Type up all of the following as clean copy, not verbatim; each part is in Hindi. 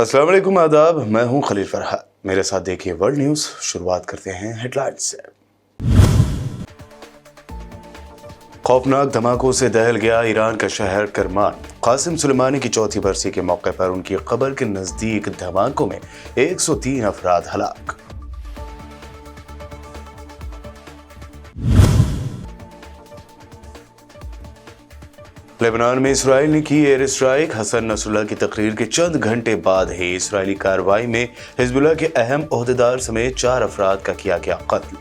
अस्सलाम वालेकुम, आदाब। मैं हूं खलील फरहाद। मेरे साथ देखिए वर्ल्ड न्यूज़। शुरुआत करते हैं हेडलाइंस से। खौफनाक धमाकों से दहल गया ईरान का शहर करमान। कासिम सुलेमानी की चौथी बरसी के मौके पर उनकी कब्र के नजदीक धमाकों में 103 अफराद हलाक। लेबनान में इसराइल ने की एयर स्ट्राइक। हसन नसरुल्लाह की तकरीर के चंद घंटे बाद ही इसराइली कार्रवाई में हिजबुल्लाह के अहम ओहदेदार समेत 4 अफराद का किया गया कत्ल।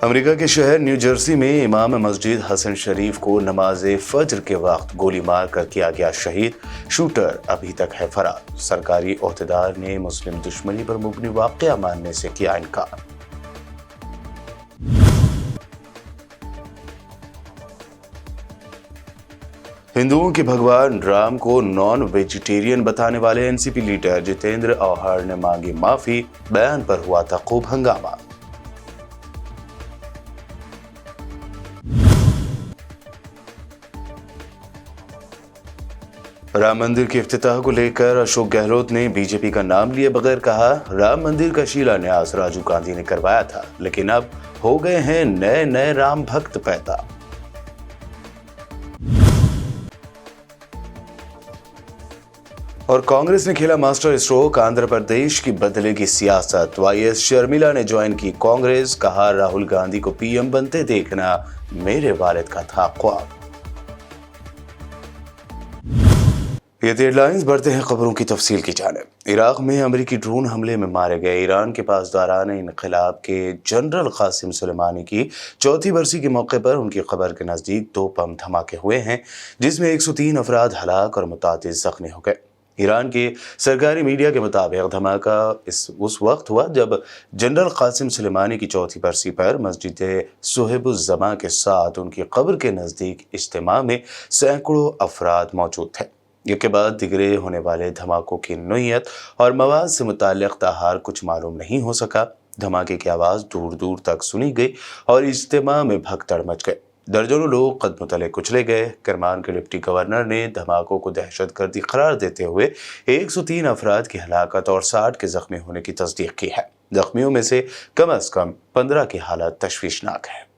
अमेरिका के शहर न्यू जर्सी में इमाम मस्जिद हसन शरीफ को नमाज फज्र के वक्त गोली मारकर किया गया शहीद। शूटर अभी तक है फरार। सरकारी ओहदेदार ने मुस्लिम दुश्मनी पर मुबनी वाकया मानने से किया इनकार। हिंदुओं के भगवान राम को नॉन वेजिटेरियन बताने वाले एनसीपी लीडर जितेंद्र औहार ने मांगी माफी। बयान पर हुआ था खूब हंगामा। राम मंदिर के इफ्तिताह को लेकर अशोक गहलोत ने बीजेपी का नाम लिए बगैर कहा, राम मंदिर का शिलान्यास राजीव गांधी ने करवाया था, लेकिन अब हो गए हैं नए नए राम भक्त पैदा। और कांग्रेस ने खेला मास्टर स्ट्रोक। आंध्र प्रदेश की बदलेगी सियासत। वाईएस शर्मिला ने ज्वाइन की कांग्रेस। कहा, राहुल गांधी को पीएम बनते देखना मेरे वालिद का था ख्वाब। ये हेडलाइंस बढ़ते हैं खबरों की तफसील की जानिब। इराक में अमेरिकी ड्रोन हमले में मारे गए ईरान के पासदारान इनकलाब के जनरल कासिम सुलेमानी की चौथी बरसी के मौके पर उनकी कब्र के नजदीक 2 बम धमाके हुए हैं, जिसमें 103 अफराद हलाक और मुतादिद जख्मी हो गए। ईरान के सरकारी मीडिया के मुताबिक धमाका उस वक्त हुआ जब जनरल कासिम सुलेमानी की चौथी बरसी पर मस्जिद सुहेबुज़्ज़मा के साथ उनकी कब्र के नज़दीक इज्तिमा में सैकड़ों अफराद मौजूद थे। इसके बाद दिगरे होने वाले धमाकों की नौइयत और मवाद से मुताल्लिक़ ताहार कुछ मालूम नहीं हो सका। धमाके की आवाज़ दूर दूर तक सुनी गई और इज्तिमा में भगदड़ मच गई। दर्जनों लोग कदमों तले कुचले गए। करमान के डिप्टी गवर्नर ने धमाकों को दहशतगर्दी करार देते हुए 103 अफराद की हलाकत और 60 के जख्मी होने की तस्दीक की है। जख्मियों में से कम 15 की हालत तशवीशनाक है।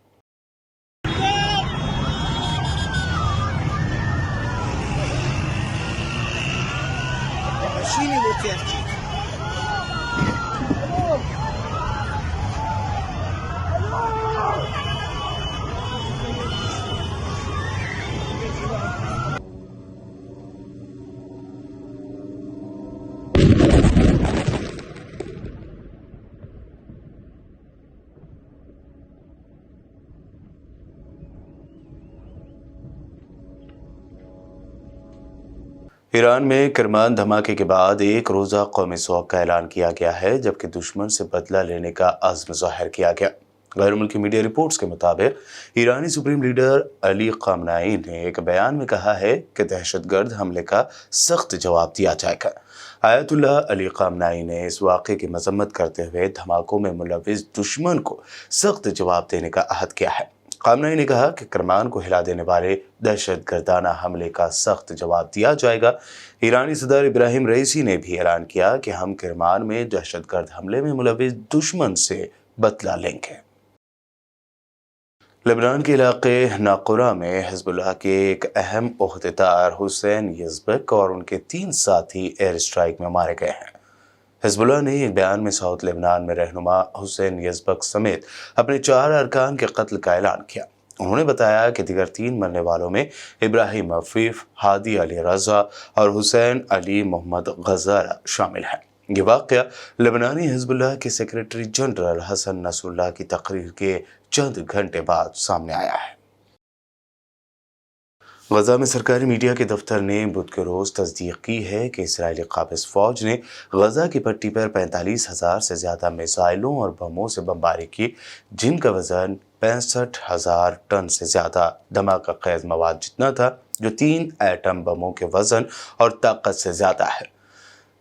ईरान में करमान धमाके के बाद एक रोज़ा कौमी शोक का ऐलान किया गया है, जबकि दुश्मन से बदला लेने का अज़्म ज़ाहिर किया गया। गैर मुल्की मीडिया रिपोर्ट्स के मुताबिक ईरानी सुप्रीम लीडर अली ख़ामनेई ने एक बयान में कहा है कि दहशतगर्द हमले का सख्त जवाब दिया जाएगा। आयतुल्लाह अली ख़ामनेई ने इस वाक़े की मजम्मत करते हुए धमाकों में मुलव्विस दुश्मन को सख्त जवाब देने का अहद किया है। ख़ामनेई ने कहा कि करमान को हिला देने वाले दहशतगर्दाना हमले का सख्त जवाब दिया जाएगा। ईरानी सदर इब्राहिम रईसी ने भी ऐलान किया कि हम करमान में दहशतगर्द हमले में मुलव्विस दुश्मन से बदला लेंगे। लेबनान के इलाके नाकुरा में हिजबुल्लाह के एक अहम ओहदेदार हुसैन यज़बक और उनके 3 साथी एयर स्ट्राइक में मारे गए हैं। हिजबुल्लाह ने एक बयान में साउथ लेबनान में रहनुमा हुसैन यज़बक समेत अपने 4 अरकान के कत्ल का ऐलान किया। उन्होंने बताया कि दीगर 3 मरने वालों में इब्राहिम अफीफ, हादी अली रज़ा और हुसैन अली मोहम्मद गज़ारा शामिल हैं। ये वाक़या लेबनानी हिजबुल्लाह के सेक्रेटरी जनरल हसन नसरुल्लाह की तकरीर के चंद घंटे बाद सामने आया है। गजा में सरकारी मीडिया के दफ्तर ने बुध के रोज़ तस्दीक की है कि इसराइली काबिज़ फ़ौज ने गजा की पट्टी पर 45,000 से ज़्यादा मिसाइलों और बमों से बमबारी की, जिनका वज़न 65,000 टन से ज्यादा धमाका खेज मवाद जितना था, जो 3 एटम बमों के वजन और ताकत से ज्यादा है।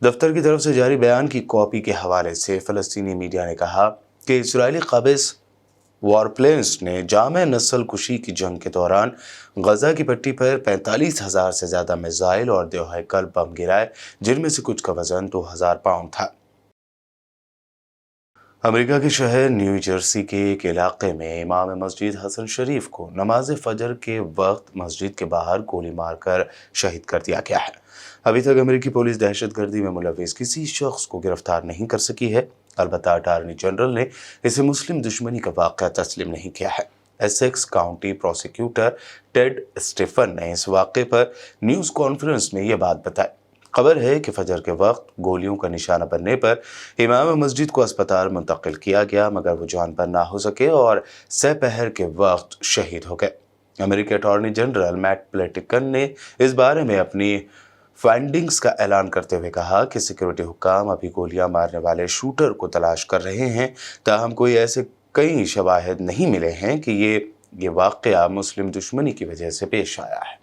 दफ्तर की तरफ से जारी बयान की कॉपी के हवाले से फ़लस्तीनी मीडिया ने कहा कि इजरायली काबिज वॉरप्लेन्स ने जामे नस्ल कुशी की जंग के दौरान गजा की पट्टी पर 45,000 से ज्यादा मिसाइल और दोहैकल बम गिराए, जिनमें से कुछ का वजन 2,000 पाउंड था। अमेरिका के शहर न्यू जर्सी के एक इलाके में इमाम मस्जिद हसन शरीफ को नमाज फजर के वक्त मस्जिद के बाहर गोली मारकर शहीद कर दिया गया है। अभी तक अमेरिकी पुलिस दहशतगर्दी में मुलविस किसी शख्स को गिरफ्तार नहीं कर सकी है। अलबत्ता अटॉर्नी जनरल ने इसे मुस्लिम दुश्मनी का वाक़या तस्लीम नहीं किया है। Essex county prosecutor Ted Stephen ने इस वाक़े पर न्यूज़ कॉन्फ्रेंस में यह बात बताई। खबर है कि फजर के वक्त गोलियों का निशाना बनने पर इमाम मस्जिद को अस्पताल मुंतकिल किया गया, मगर वो जान पर ना हो सके और सपहर के वक्त शहीद हो गए। अमेरिकी अटॉर्नी जनरल मैट प्लेटिकन ने इस बारे में अपनी फाइंडिंग्स का ऐलान करते हुए कहा कि सिक्योरिटी हुक्काम अभी गोलियां मारने वाले शूटर को तलाश कर रहे हैं, ताहम कोई ऐसे कई शवाहिद नहीं मिले हैं कि ये वाक़या मुस्लिम दुश्मनी की वजह से पेश आया है।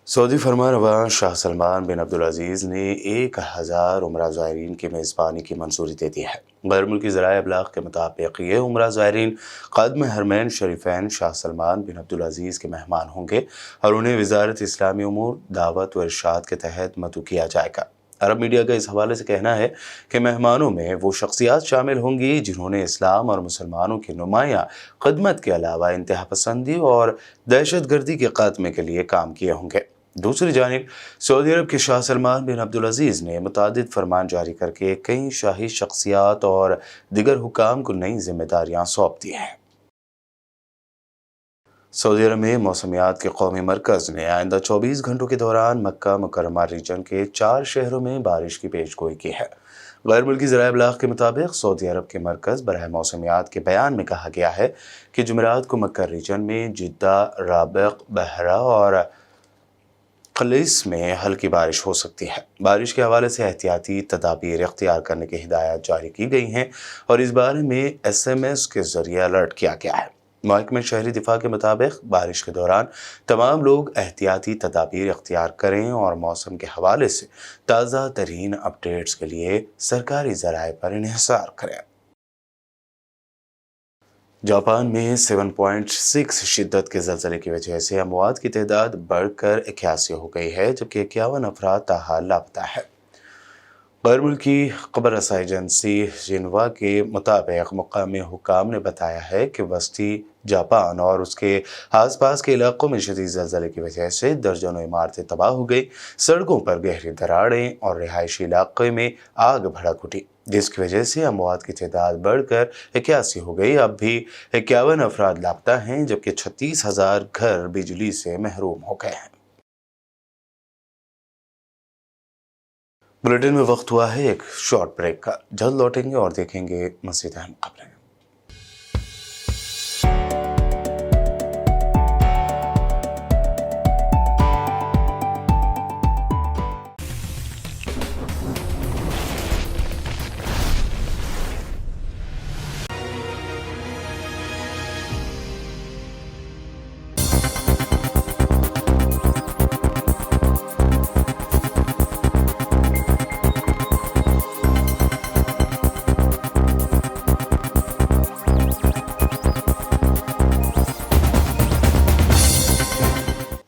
सऊदी फरमानरवा शाह सलमान बिन अब्दुल अजीज़ ने 1000 उमरा ज़ायरीन की मेज़बानी की मंजूरी दे दी है। गैर मुल्की ज़राए अबलाग के मुताबिक ये उमरा ज़ायरीन ख़ादिम हरमैन शरीफैन शाह सलमान बिन अब्दुल अजीज़ के मेहमान होंगे और उन्हें वज़ारत इस्लामी उमूर दावत व इरशाद के तहत मदऊ किया जाएगा। अरब मीडिया का इस हवाले से कहना है कि मेहमानों में वो शख्सियात शामिल होंगी जिन्होंने इस्लाम और मुसलमानों की नुमाया खिदमत के अलावा इंतहा पसंदी और दहशतगर्दी के खात्मे के लिए काम किए होंगे। दूसरी जानिब सऊदी अरब के शाह सलमान बिन अब्दुल अजीज़ ने मुतादिद फरमान जारी करके कई शाही शख्सियात और दिगर हुकाम को नई जिम्मेदारियां सौंप दी हैं। सऊदी अरब में मौसमियात के कौमी मरकज़ ने आइंदा 24 घंटों के दौरान मक्का मुकर्रमा रीजन के 4 शहरों में बारिश की पेशगोई की है। गैर मुल्की ज़राए अबलाग के मुताबिक सऊदी अरब के मरकज़ बराह मौसमियात के बयान में कहा गया है कि जुमेरात को मक्का रीजन में जिद्दा, राबिक, बहरा और खलीस में हल्की बारिश हो सकती है। बारिश के हवाले से एहतियाती तदाबीर इख्तियार करने की हिदायत जारी की गई हैं और इस बारे में SMS के जरिए अलर्ट किया गया है। महकमे शहरी दिफा के मुताबिक बारिश के दौरान तमाम लोग एहतियाती तदाबीर इख्तियार करें और मौसम के हवाले से ताज़ा तरीन अपडेट्स के लिए सरकारी ज़राए पर इन्हिसार करें। जापान में 7.6 शिद्दत के ज़लज़ले की वजह से अमवात की तादाद बढ़कर 81 हो गई है, जबकि 51 अफराद ताहाल लापता है। गैर मुल्की खबर रसाई एजेंसी जिन्वा के मुताबिक मुकामी हुकाम ने बताया है कि वस्ती जापान और उसके आसपास के इलाकों में शदीद ज़लज़ले की वजह से दर्जनों इमारतें तबाह हो गई, सड़कों पर गहरी दरारें और रिहायशी इलाके में आग भड़क उठी, जिसकी वजह से अमवात की तादाद बढ़कर 81 हो गई। अब भी 51 अफराद लापता हैं, जबकि 36,000 घर बिजली से महरूम हो गए हैं। बुलेटिन में वक्त हुआ है एक शॉर्ट ब्रेक का। जल्द लौटेंगे और देखेंगे मज़ीद अहम खबरें।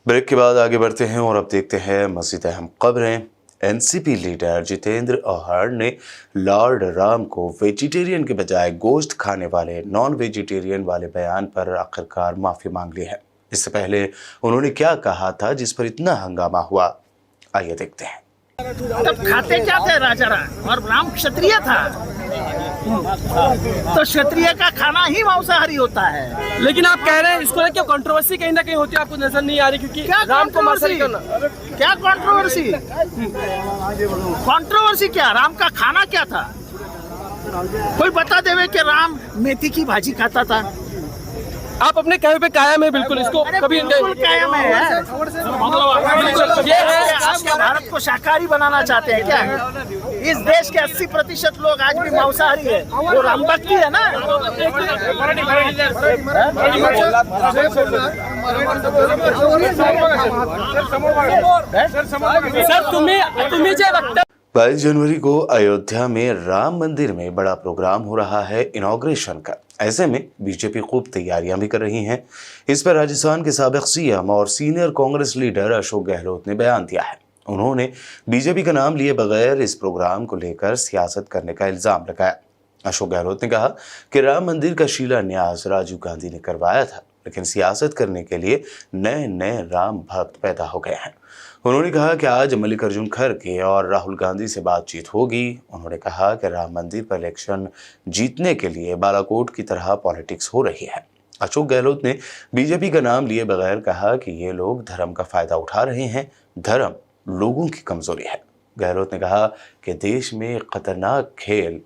ब्रेक के बाद आगे बढ़ते हैं और अब देखते हैं मज़ीद अहम खबरें। NCP लीडर जितेंद्र आहार ने लॉर्ड राम को वेजिटेरियन के बजाय गोश्त खाने वाले नॉन वेजिटेरियन वाले बयान पर आखिरकार माफ़ी मांग ली है। इससे पहले उन्होंने क्या कहा था जिस पर इतना हंगामा हुआ, आइए देखते हैं। तब खाते क्या थे राजा राम, और राम क्षत्रिय था, तो क्षत्रिय का खाना ही मांसाहारी होता है। लेकिन आप कह रहे हैं इसको क्यों कंट्रोवर्सी कहीं ना कहीं होती है, आपको नजर नहीं आ रही? क्योंकि राम को मांसाहारी करना, क्या कंट्रोवर्सी? कंट्रोवर्सी क्या? राम का खाना क्या था? कोई बता देवे कि राम मेथी की भाजी खाता था। आप अपने कहे पे कायम है बिल्कुल, इसको कभी बिल्कुल कायम है। ये है आप क्या भारत को शाकाहारी बनाना चाहते हैं क्या? इस देश के 80% लोग आज भी मांसाहारी है। वो राम भक्ति है ना। सर तुम्ही जे वक्तव्य 22 जनवरी को अयोध्या में राम मंदिर में बड़ा प्रोग्राम हो रहा है इनॉग्रेशन का। ऐसे में बीजेपी खूब तैयारियां भी कर रही हैं। इस पर राजस्थान के साबिक सीएम और सीनियर कांग्रेस लीडर अशोक गहलोत ने बयान दिया है। उन्होंने बीजेपी का नाम लिए बगैर इस प्रोग्राम को लेकर सियासत करने का इल्जाम लगाया। अशोक गहलोत ने कहा कि राम मंदिर का शिलान्यास राजीव गांधी ने करवाया था, लेकिन सियासत करने के लिए नए नए राम भक्त पैदा हो गए हैं। उन्होंने कहा कि आज मल्लिकार्जुन खड़गे और राहुल गांधी से बातचीत होगी। उन्होंने कहा कि राम मंदिर पर इलेक्शन जीतने के लिए बालाकोट की तरह पॉलिटिक्स हो रही है। अशोक गहलोत ने बीजेपी का नाम लिए बगैर कहा कि ये लोग धर्म का फायदा उठा रहे हैं। धर्म लोगों की कमजोरी है। गहलोत ने कहा कि देश में खतरनाक खेल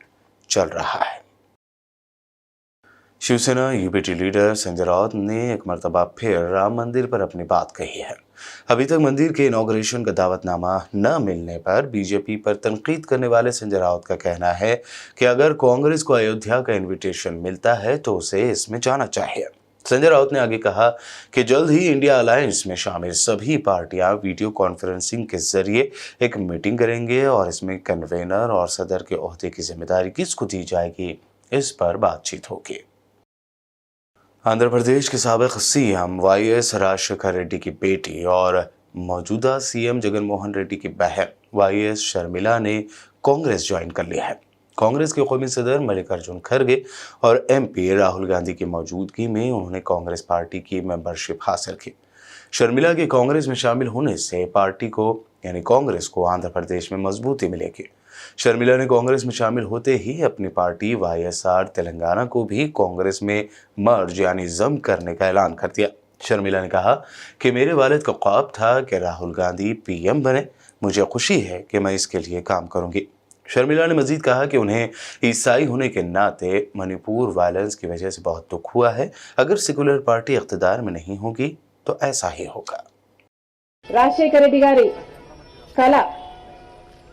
चल रहा है। शिवसेना यूपीटी लीडर संजय राउत ने एक मर्तबा फिर राम मंदिर पर अपनी बात कही है। अभी तक मंदिर के इनॉग्रेशन का दावतनामा न मिलने पर बीजेपी पर तनकीद करने वाले संजय राउत का कहना है कि अगर कांग्रेस को अयोध्या का इनविटेशन मिलता है तो उसे इसमें जाना चाहिए। संजय राउत ने आगे कहा कि जल्द ही इंडिया अलायंस में शामिल सभी पार्टियां वीडियो कॉन्फ्रेंसिंग के जरिए एक मीटिंग करेंगे और इसमें कन्वेनर और सदर के ओहदे की जिम्मेदारी किसको दी जाएगी, इस पर बातचीत होगी। आंध्र प्रदेश के साबिक सीएम वाईएस राजशेखर रेड्डी की बेटी और मौजूदा सीएम जगनमोहन रेड्डी की बहन वाईएस शर्मिला ने कांग्रेस ज्वाइन कर लिया है। कांग्रेस के कौमी सदर मल्लिकार्जुन खड़गे और एमपी राहुल गांधी की मौजूदगी में उन्होंने कांग्रेस पार्टी की मेंबरशिप हासिल की। शर्मिला के कांग्रेस में शामिल होने से पार्टी को यानी कांग्रेस को आंध्र प्रदेश में मजबूती मिलेगी। शर्मिला ने कांग्रेस में शामिल होते ही अपनी पार्टी वाईएसआर तेलंगाना को भी कांग्रेस में मर्ज यानी जम करने का ऐलान कर दिया। शर्मिला ने कहा कि मेरे वालिद का ख्वाब था कि राहुल गांधी पीएम बने। मुझे खुशी है कि मैं इसके लिए काम करूंगी। शर्मिला ने मजीद कहा कि उन्हें ईसाई होने के नाते मणिपुर वायलेंस की वजह से बहुत दुख हुआ है। अगर सेकुलर पार्टी इख्तिदार में नहीं होगी तो ऐसा ही होगा। రాజశేఖర రెడ్డి గారి కళ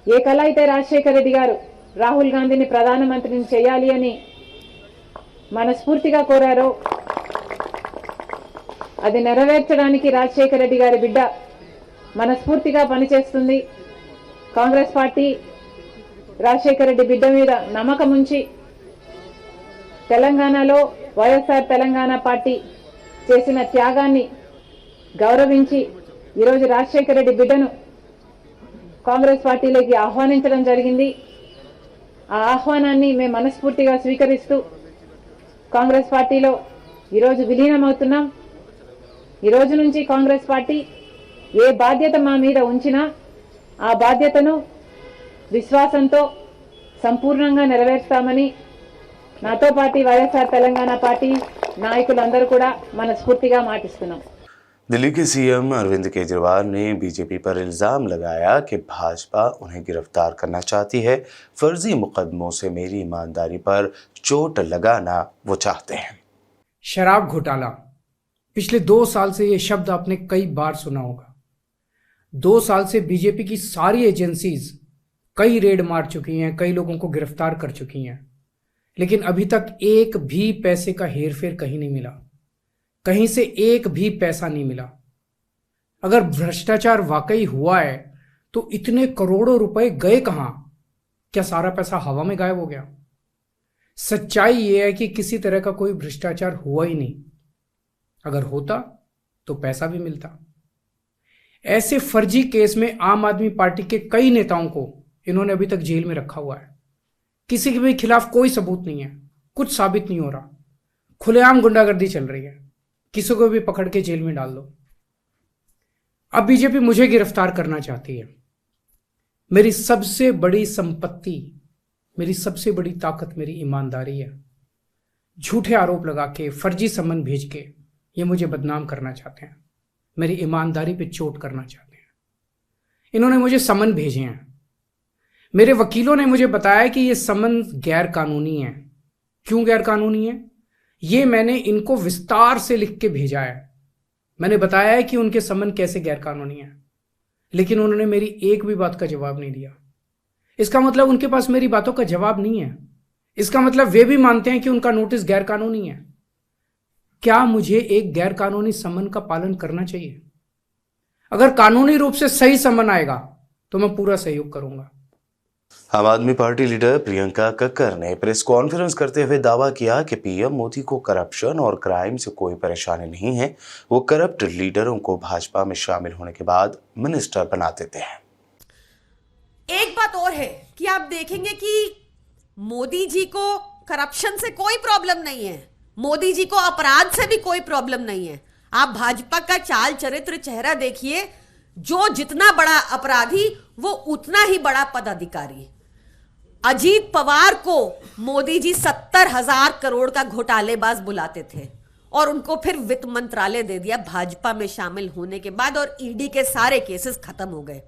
ఏ కళ అయితే రాజశేఖర రెడ్డి గారు రాహుల్ గాంధీని ప్రధానమంత్రిని చేయాలి అని మనస్ఫూర్తిగా కోరారో అది నెరవేర్చడానికి రాజశేఖర రెడ్డి గారి బిడ్డ మనస్ఫూర్తిగా పనిచేస్తుంది। కాంగ్రెస్ పార్టీ రాజశేఖర రెడ్డి బిడ్డ మీద నమ్మకం ఉంచి తెలంగాణలో వైఎస్ఆర్ తెలంగాణ పార్టీ చేసిన త్యాగాన్ని గౌరవించి ఈ రోజు రాజశేఖర రెడ్డి బిడ్డను కాంగ్రెస్ పార్టీలోకి ఆహ్వానించడం జరిగింది। ఆ ఆహ్వానాన్ని మేము మనస్ఫూర్తిగా స్వీకరిస్తూ కాంగ్రెస్ పార్టీలో ఈ రోజు విలీనమవుతున్నాం। ఈ రోజు నుంచి కాంగ్రెస్ పార్టీ ఏ బాధ్యత మా మీద ఉంచినా ఆ బాధ్యతను విశ్వాసంతో సంపూర్ణంగా నెరవేర్స్తామని నాతో పాటు వైఎస్ఆర్ తెలంగాణ పార్టీ నాయకులందరూ కూడా మనస్ఫూర్తిగా మాటిస్తున్నాం। दिल्ली के सीएम अरविंद केजरीवाल ने बीजेपी पर इल्जाम लगाया कि भाजपा उन्हें गिरफ्तार करना चाहती है। फर्जी मुकदमों से मेरी ईमानदारी पर चोट लगाना वो चाहते हैं। शराब घोटाला, पिछले 2 साल से ये शब्द आपने कई बार सुना होगा। 2 साल से बीजेपी की सारी एजेंसीज कई रेड मार चुकी हैं, कई लोगों को गिरफ्तार कर चुकी हैं, लेकिन अभी तक एक भी पैसे का हेरफेर कहीं नहीं मिला। कहीं से एक भी पैसा नहीं मिला। अगर भ्रष्टाचार वाकई हुआ है तो इतने करोड़ों रुपए गए कहां? क्या सारा पैसा हवा में गायब हो गया? सच्चाई यह है कि किसी तरह का कोई भ्रष्टाचार हुआ ही नहीं। अगर होता तो पैसा भी मिलता। ऐसे फर्जी केस में आम आदमी पार्टी के कई नेताओं को इन्होंने अभी तक जेल में रखा हुआ है। किसी के भी खिलाफ कोई सबूत नहीं है, कुछ साबित नहीं हो रहा, खुलेआम गुंडागर्दी चल रही है, किसी को भी पकड़ के जेल में डाल दो। अब बीजेपी मुझे गिरफ्तार करना चाहती है। मेरी सबसे बड़ी संपत्ति, मेरी सबसे बड़ी ताकत मेरी ईमानदारी है। झूठे आरोप लगा के, फर्जी सम्मन भेज के ये मुझे बदनाम करना चाहते हैं, मेरी ईमानदारी पे चोट करना चाहते हैं। इन्होंने मुझे सम्मन भेजे हैं। मेरे वकीलों ने मुझे बताया कि ये सम्मन गैर कानूनी है। क्यों गैर कानूनी है? ये मैंने इनको विस्तार से लिख के भेजा है। मैंने बताया है कि उनके सम्मन कैसे गैर कानूनी है, लेकिन उन्होंने मेरी एक भी बात का जवाब नहीं दिया। इसका मतलब उनके पास मेरी बातों का जवाब नहीं है। इसका मतलब वे भी मानते हैं कि उनका नोटिस गैरकानूनी है। क्या मुझे एक गैरकानूनी समन का पालन करना चाहिए? अगर कानूनी रूप से सही समन आएगा तो मैं पूरा सहयोग करूंगा। आम आदमी पार्टी लीडर प्रियंका कक्कर ने प्रेस कॉन्फ्रेंस करते हुए दावा किया कि पीएम मोदी को करप्शन और क्राइम से कोई परेशानी नहीं है। वो करप्ट लीडरों को भाजपा में शामिल होने के बाद मिनिस्टर बना देते हैं। एक बात और है कि आप देखेंगे कि मोदी जी को करप्शन से कोई प्रॉब्लम नहीं है, मोदी जी को अपराध से भी कोई प्रॉब्लम नहीं है। आप भाजपा का चाल चरित्र चेहरा देखिए, जो जितना बड़ा अपराधी वो उतना ही बड़ा पदाधिकारी। अजीत पवार को मोदी जी 70,000 करोड़ का घोटालेबाज बुलाते थे और उनको फिर वित्त मंत्रालय दे दिया भाजपा में शामिल होने के बाद, और ईडी के सारे केसेस खत्म हो गए।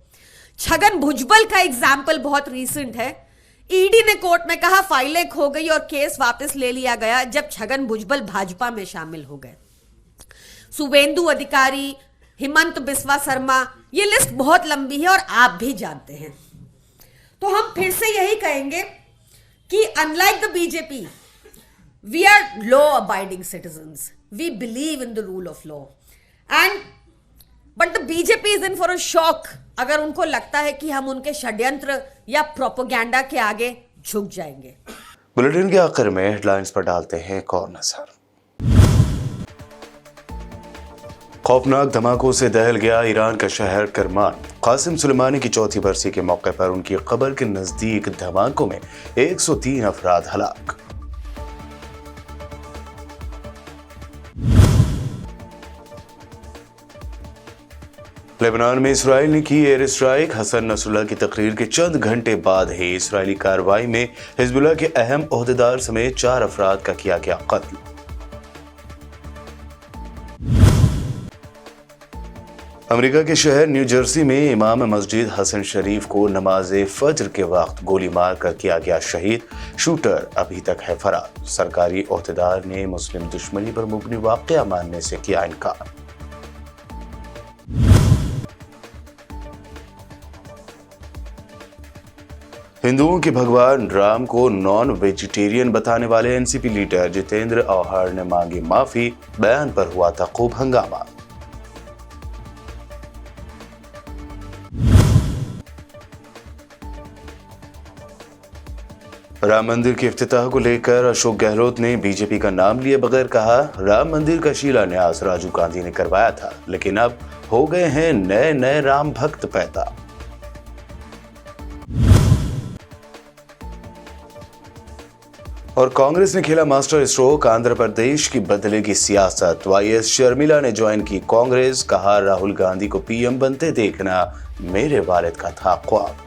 छगन भुजबल का एग्जाम्पल बहुत रीसेंट है। ईडी ने कोर्ट में कहा फाइलें खो गई और केस वापस ले लिया गया जब छगन भुजबल भाजपा में शामिल हो गए। शुभेंदु अधिकारी, हिमंत बिस्वा शर्मा, ये लिस्ट बहुत लंबी है और आप भी जानते हैं। तो हम फिर से यही कहेंगे कि unlike the BJP, we are law abiding citizens, we believe in the rule of law, and but the BJP is in for a shock अगर उनको लगता है कि हम उनके षड्यंत्र या प्रोपोगंडा के आगे झुक जाएंगे। बुलेटिन के आखिर में हेडलाइंस पर डालते हैं एक और नजर। खौफनाक धमाकों से दहल गया ईरान का शहर करमान। कासिम सुलेमानी की चौथी बरसी के मौके पर उनकी कब्र के नजदीक धमाकों में 103 अफराद हलाक। लेबनान में इसराइल ने की एयर स्ट्राइक। हसन नसरुल्लाह की तकरीर के चंद घंटे बाद ही इसराइली कार्रवाई में हिजबुल्लाह के अहम ओहदेदार समेत 4 अफराद का किया गया कत्ल। अमेरिका के शहर न्यू जर्सी में इमाम मस्जिद हसन शरीफ को नमाज फज्र के वक्त गोली मारकर किया गया शहीद। शूटर अभी तक है फरार। सरकारी ओहदेदार ने मुस्लिम दुश्मनी पर मुबनी वाकया मानने से किया इनकार। हिंदुओं के भगवान राम को नॉन वेजिटेरियन बताने वाले एनसीपी लीडर जितेंद्र औहार ने मांगी माफी। बयान पर हुआ था खूब हंगामा। राम मंदिर के इफ्तिताह को लेकर अशोक गहलोत ने बीजेपी का नाम लिए बगैर कहा, राम मंदिर का शिलान्यास राजीव गांधी ने करवाया था, लेकिन अब हो गए हैं नए नए राम भक्त पैदा। और कांग्रेस ने खेला मास्टर स्ट्रोक। आंध्र प्रदेश की बदलेगी सियासत। वाईएस शर्मिला ने ज्वाइन की कांग्रेस। कहा, राहुल गांधी को पीएम बनते देखना मेरे वालिद का था ख्वाब।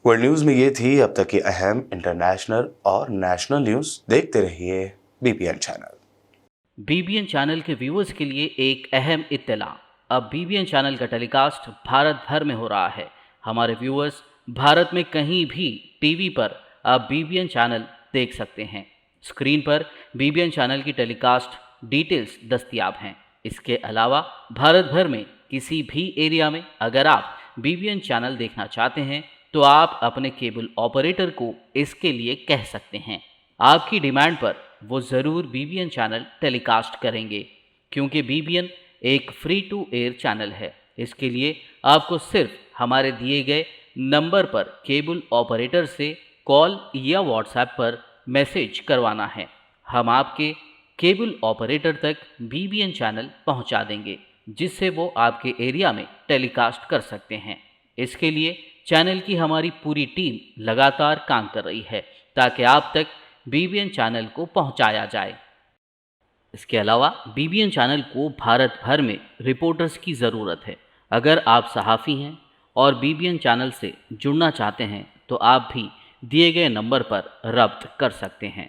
वर्ल्ड न्यूज में ये थी अब तक की अहम इंटरनेशनल और नेशनल न्यूज। देखते रहिए बीबीएन चैनल। बीबीएन चैनल के व्यूअर्स के लिए एक अहम इत्तला। अब बीबीएन चैनल का टेलीकास्ट भारत भर में हो रहा है। हमारे व्यूअर्स भारत में कहीं भी टीवी पर अब बीबीएन चैनल देख सकते हैं। स्क्रीन पर बीबीएन चैनल की टेलीकास्ट डिटेल्स दस्तयाब हैं। इसके अलावा भारत भर में किसी भी एरिया में अगर आप बीबीएन चैनल देखना चाहते हैं तो आप अपने केबल ऑपरेटर को इसके लिए कह सकते हैं। आपकी डिमांड पर वो ज़रूर बीबीएन चैनल टेलीकास्ट करेंगे, क्योंकि बीबीएन एक फ्री टू एयर चैनल है। इसके लिए आपको सिर्फ हमारे दिए गए नंबर पर केबल ऑपरेटर से कॉल या व्हाट्सएप पर मैसेज करवाना है। हम आपके केबल ऑपरेटर तक बीबीएन चैनल पहुंचा देंगे, जिससे वो आपके एरिया में टेलीकास्ट कर सकते हैं। इसके लिए चैनल की हमारी पूरी टीम लगातार काम कर रही है ताकि आप तक बीबीएन चैनल को पहुंचाया जाए। इसके अलावा बीबीएन चैनल को भारत भर में रिपोर्टर्स की ज़रूरत है। अगर आप सहाफ़ी हैं और बीबीएन चैनल से जुड़ना चाहते हैं तो आप भी दिए गए नंबर पर रब्त कर सकते हैं।